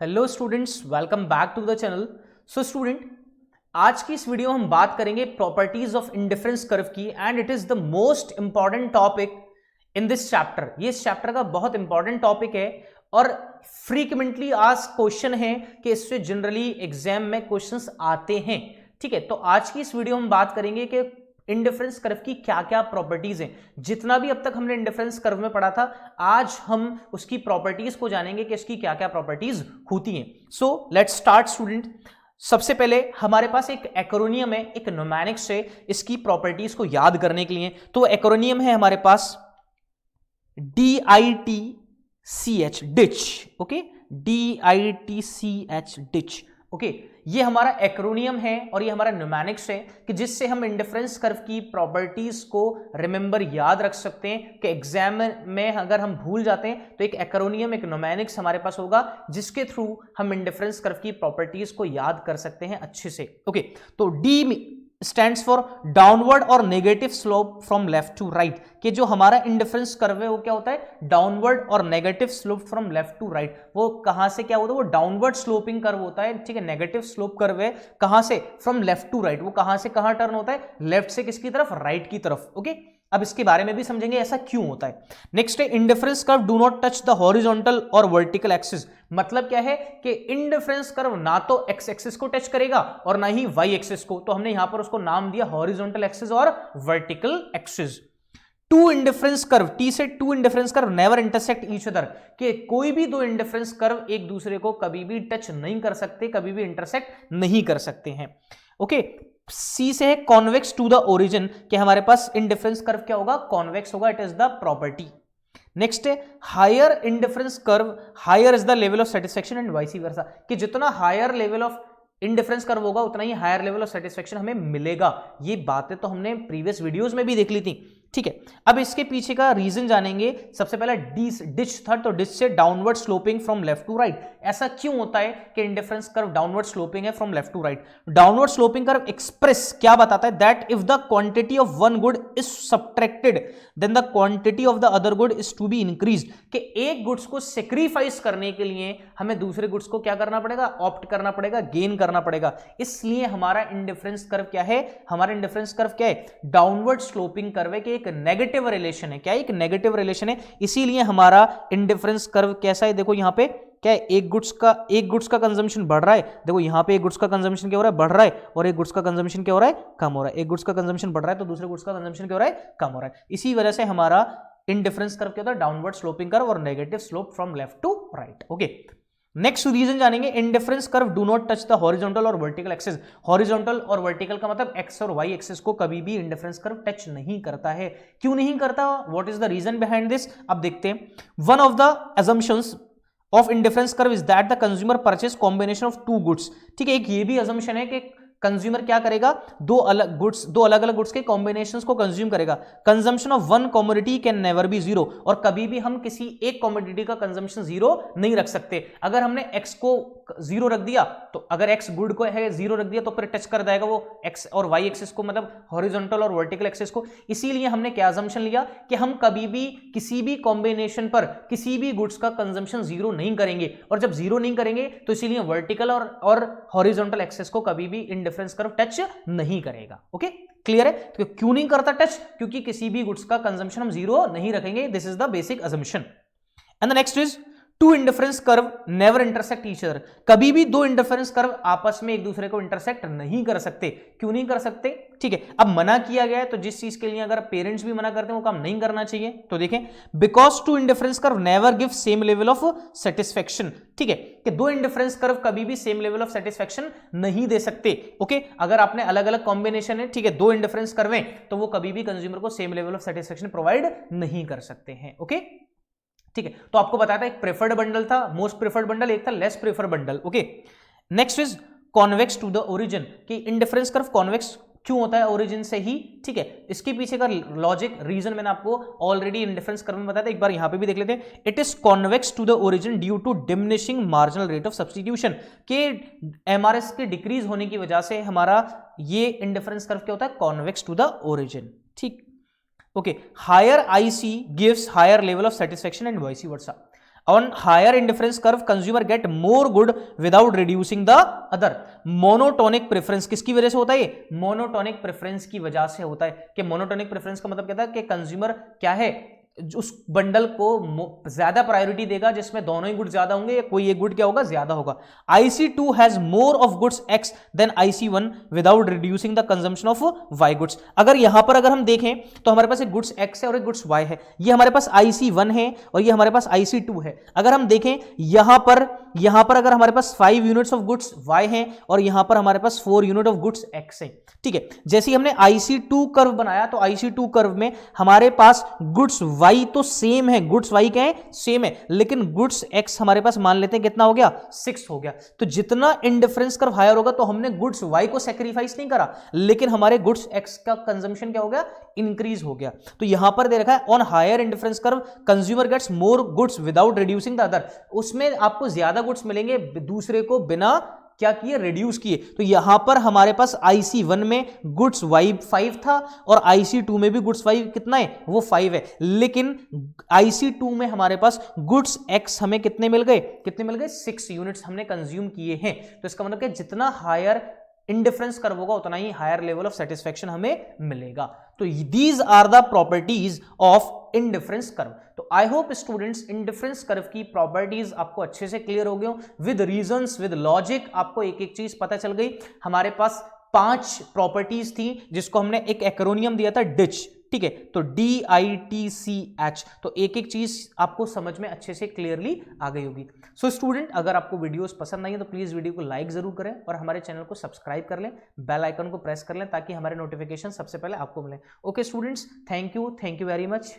Hello students, welcome back to the channel. So student, आज की इस वीडियो में हम बात करेंगे प्रॉपर्टीज ऑफ इंडिफरेंस कर्व की, and it is the most important topic in this chapter. ये इस चैप्टर का बहुत इंपॉर्टेंट टॉपिक है और फ्रीक्वेंटली आस्क्ड क्वेश्चन है कि इससे जनरली एग्जाम में क्वेश्चंस आते हैं। ठीक है, तो आज की इस वीडियो में बात करेंगे कि इंडिफरेंस कर्व की क्या क्या प्रॉपर्टीज हैं। जितना भी अब तक हमने इंडिफरेंस कर्व में पढ़ा था, आज हम उसकी प्रॉपर्टीज को जानेंगे कि इसकी क्या क्या प्रॉपर्टीज होती हैं। So let's start student. सबसे पहले हमारे पास एक एक्रोनियम है, एक न्यूमेरिक्स है इसकी प्रॉपर्टीज को याद करने के लिए। तो एक्रोनियम है हमारे पास DITCH, ditch. Okay, DITCH, ditch. Okay, ये हमारा एक्रोनियम है और ये हमारा न्यूमेरिक्स है कि जिससे हम इंडिफरेंस कर्व की प्रॉपर्टीज को रिमेंबर याद रख सकते हैं कि एग्जाम में अगर हम भूल जाते हैं तो एक एक्रोनियम, एक न्यूमेरिक्स हमारे पास होगा जिसके थ्रू हम इंडिफरेंस कर्व की प्रॉपर्टीज को याद कर सकते हैं अच्छे से। ओके, तो डी स्टैंड्स फॉर डाउनवर्ड और negative slope from left to right. कि जो हमारा इंडिफरेंस कर्व है वो क्या होता है, डाउनवर्ड और negative slope from left to right. वो कहां से क्या होता है, वो डाउनवर्ड स्लोपिंग कर्व होता है। ठीक है, नेगेटिव स्लोप कर्व है कहां से, फ्रॉम लेफ्ट टू राइट। वो कहां से कहां टर्न होता है, लेफ्ट से किसकी तरफ, राइट की तरफ। ओके, अब इसके बारे में भी समझेंगे ऐसा क्यों होता है। नेक्स्ट है indifference curve do not touch the horizontal और वर्टिकल एक्सिस। मतलब क्या है कि इंडिफरेंस कर्व ना तो एक्स एक्सिस को टच करेगा और ना ही वाई एक्सिस को, तो हमने यहां पर उसको नाम दिया हॉरिजॉन्टल एक्सिस और vertical axis. Two indifference curve, T से two indifference curve never intersect each other. कि कोई भी दो इंडिफरेंस कर्व एक दूसरे को कभी भी टच नहीं कर सकते, कभी भी इंटरसेक्ट नहीं कर सकते हैं। ओके, सी से है कॉन्वेक्स टू द ओरिजिन। कि हमारे पास इंडिफरेंस कर्व क्या होगा, कॉन्वेक्स होगा, it is the property. Next है higher indifference curve higher is the level of satisfaction and vice versa. कि जितना higher level of indifference curve होगा उतना ही हायर लेवल ऑफ सेटिस्फेक्शन हमें मिलेगा। ये बातें तो हमने प्रीवियस वीडियोस में भी देख ली थी। ठीक है, अब इसके पीछे का रीजन जानेंगे। सबसे पहला डिच था, तो डिच से downward sloping from left to right. ऐसा क्यों होता है कि इंडिफरेंस कर्व डाउनवर्ड स्लोपिंग है from left to right. Downward sloping curve express क्या बताता है, that if the quantity of one good is subtracted then the quantity of the other good is to be increased. कि एक goods को sacrifice करने के लिए हमें दूसरे गुड्स को क्या करना पड़ेगा, ऑप्ट करना पड़ेगा, गेन करना पड़ेगा। इसलिए हमारा इंडिफरेंस कर्व क्या है, हमारा इंडिफरेंस कर्व क्या है, डाउनवर्ड स्लोपिंग कर्व है कि एक नेगेटिव रिलेशन है। क्या है, एक नेगेटिव रिलेशन है। इसीलिए हमारा इंडिफरेंस कर्व कैसा है, देखो यहां पे क्या है, एक गुड्स का कंजम्पशन बढ़ रहा है। देखो यहां पे एक गुड्स का कंजम्पशन क्या हो रहा है, बढ़ रहा है, और एक गुड्स का कंजम्पशन क्या हो रहा है, कम हो रहा है। एक गुड्स का कंजम्पशन बढ़ रहा है तो दूसरे गुड्स का कंजम्पशन क्या हो रहा है, कम हो रहा है। इसी वजह से हमारा इंडिफरेंस कर्व क्या होता है, डाउनवर्ड स्लोपिंग कर्व और negative slope from left to right. Okay, next reason जानेंगे, indifference curve do not touch the horizontal और वर्टिकल एक्सिस। हॉरिजॉन्टल और वर्टिकल का मतलब एक्स और वाई एक्सिस को कभी भी इंडिफरेंस कर्व टच नहीं करता है। क्यों नहीं करता, what is the reason behind this, अब देखते हैं। One of the assumptions of indifference curve is that the consumer purchase combination of two goods. ठीक है, एक ये भी assumption है कि कंज्यूमर क्या करेगा, दो अलग अलग गुड्स के कॉम्बिनेशंस को कंज्यूम करेगा। Consumption of one commodity can never be zero. और कभी भी हम किसी एक कमोडिटी का कंजम्पशन जीरो नहीं रख सकते। अगर हमने एक्स को जीरो रख दिया तो अगर एक्स गुड को है जीरो रख दिया तो फिर टच कर जाएगा वो एक्स और वाई एक्सिस को, मतलब हॉरिजॉन्टल और वर्टिकल एक्सिस को। इसीलिए हमने क्या assumption लिया कि हम कभी भी किसी भी कॉम्बिनेशन पर किसी भी गुड्स का कंजम्पशन जीरो नहीं करेंगे। और जब जीरो नहीं करेंगे तो इसीलिए वर्टिकल और हॉरिजॉन्टल एक्सिस को कभी भी इंडिफरेंस कर्व टच नहीं करेगा। ओके, क्लियर है। तो क्यों नहीं करता टच, क्योंकि किसी भी गुड्स का कंजम्पशन हम जीरो नहीं रखेंगे। This is the basic assumption। And the next is two indifference curve never intersect each other. कभी भी दो इंडिफरेंस कर्व आपस में एक दूसरे को इंटरसेक्ट नहीं कर सकते। क्यों नहीं कर सकते, ठीक है, अब मना किया गया है तो जिस चीज के लिए अगर पेरेंट्स भी मना करते हैं वो काम नहीं करना चाहिए। तो देखें, because two indifference curve never give same level of satisfaction. ठीक है, कि दो इंडिफरेंस कर्व कभी भी सेम लेवल ऑफ सेटिस्फेक्शन नहीं दे सकते। ओके, अगर आपने अलग अलग कॉम्बिनेशन है, ठीक है, दो इंडिफरेंस कर्व हैं तो वो कभी भी कंज्यूमर को same level of satisfaction provide नहीं कर सकते हैं। ओके, ठीक है, तो आपको बताया था एक प्रेफर्ड बंडल था, मोस्ट प्रेफर्ड बंडल, एक था less preferred bundle. Okay, next is convex to the origin. कि इंडिफरेंस कर्व कॉन्वेक्स क्यों होता है, ओरिजिन से ही। ठीक है, इसके पीछे का लॉजिक रीजन मैंने आपको ऑलरेडी इंडिफरेंस कर्व में बताया था, एक बार यहां पे भी देख लेते हैं। It is convex to the origin due to diminishing marginal rate of substitution. के एमआरएस के डिक्रीज होने की वजह से हमारा ये इंडिफरेंस कर्व क्या होता है, कॉन्वेक्स टू द ओरिजिन। ठीक, okay, higher IC gives higher level of satisfaction and vice versa. On higher indifference curve consumer get more good without reducing the other. Monotonic preference किसकी वजह से होता है? Monotonic preference की वजह से होता है। कि मोनोटोनिक प्रेफरेंस का मतलब क्या था कि कंज्यूमर क्या है, उस बंडल को ज्यादा प्रायोरिटी देगा जिसमें दोनों ही गुड ज्यादा होंगे, या कोई एक गुड क्या होगा, ज्यादा होगा। IC2 has more of goods X than IC1 without reducing the consumption of Y goods. अगर यहां पर अगर हम देखें तो हमारे पास एक गुड्स X है और एक गुड्स Y है। ये हमारे पास IC1 है और ये हमारे पास IC2 है। अगर हम देखें यहां पर अगर हमारे पास 5 यूनिट्स ऑफ गुड्स Y हैं और यहां पर हमारे पास 4 यूनिट ऑफ गुड्स X है। ठीक है, जैसे हमने IC2 कर्व बनाया तो IC2 कर्व में हमारे पास गुड्स Y तो सेम है, गुड्स Y क्या है, सेम है, लेकिन गुड्स X हमारे पास मान लेते हैं कितना हो गया, 6 हो गया। तो जितना इंडिफरेंस कर्व हायर होगा तो हमने गुड्स Y को सैक्रिफाइस नहीं करा, लेकिन हमारे गुड्स X का कंजम्पशन क्या हो गया, इंक्रीज हो गया। तो यहां पर दे रखा है on higher indifference curve consumer gets more goods without reducing the other. उसमें आपको ज्यादा गुड्स मिलेंगे दूसरे को बिना क्या किए, रिड्यूस किए। तो यहां पर हमारे पास IC1 में गुड्स Y 5 था और IC2 में भी गुड्स Y कितना है, वो 5 है, लेकिन IC2 में हमारे पास गुड्स X हमें कितने मिल गए 6 यूनिट्स हमने कंज्यूम किए हैं। तो इसका मतलब कि जितना हायर इंडिफरेंस कर्व होगा उतना ही हायर लेवल ऑफ सेटिस्फैक्शन हमें मिलेगा। तो these are the properties of indifference curve. तो I hope students indifference curve की प्रॉपर्टीज आपको अच्छे से क्लियर हो गई हो, विद रीजंस, विद लॉजिक, आपको एक एक चीज पता चल गई। हमारे पास 5 प्रॉपर्टीज थी जिसको हमने एक एक्रोनियम दिया था डिच। ठीक है, तो DITCH। तो एक एक चीज आपको समझ में अच्छे से क्लियरली आ गई होगी। सो स्टूडेंट, अगर आपको वीडियोस पसंद आई है तो प्लीज वीडियो को लाइक जरूर करें और हमारे चैनल को सब्सक्राइब कर लें, बेल आइकन को प्रेस कर लें ताकि हमारे नोटिफिकेशन सबसे पहले आपको मिले। Okay students, thank you very much.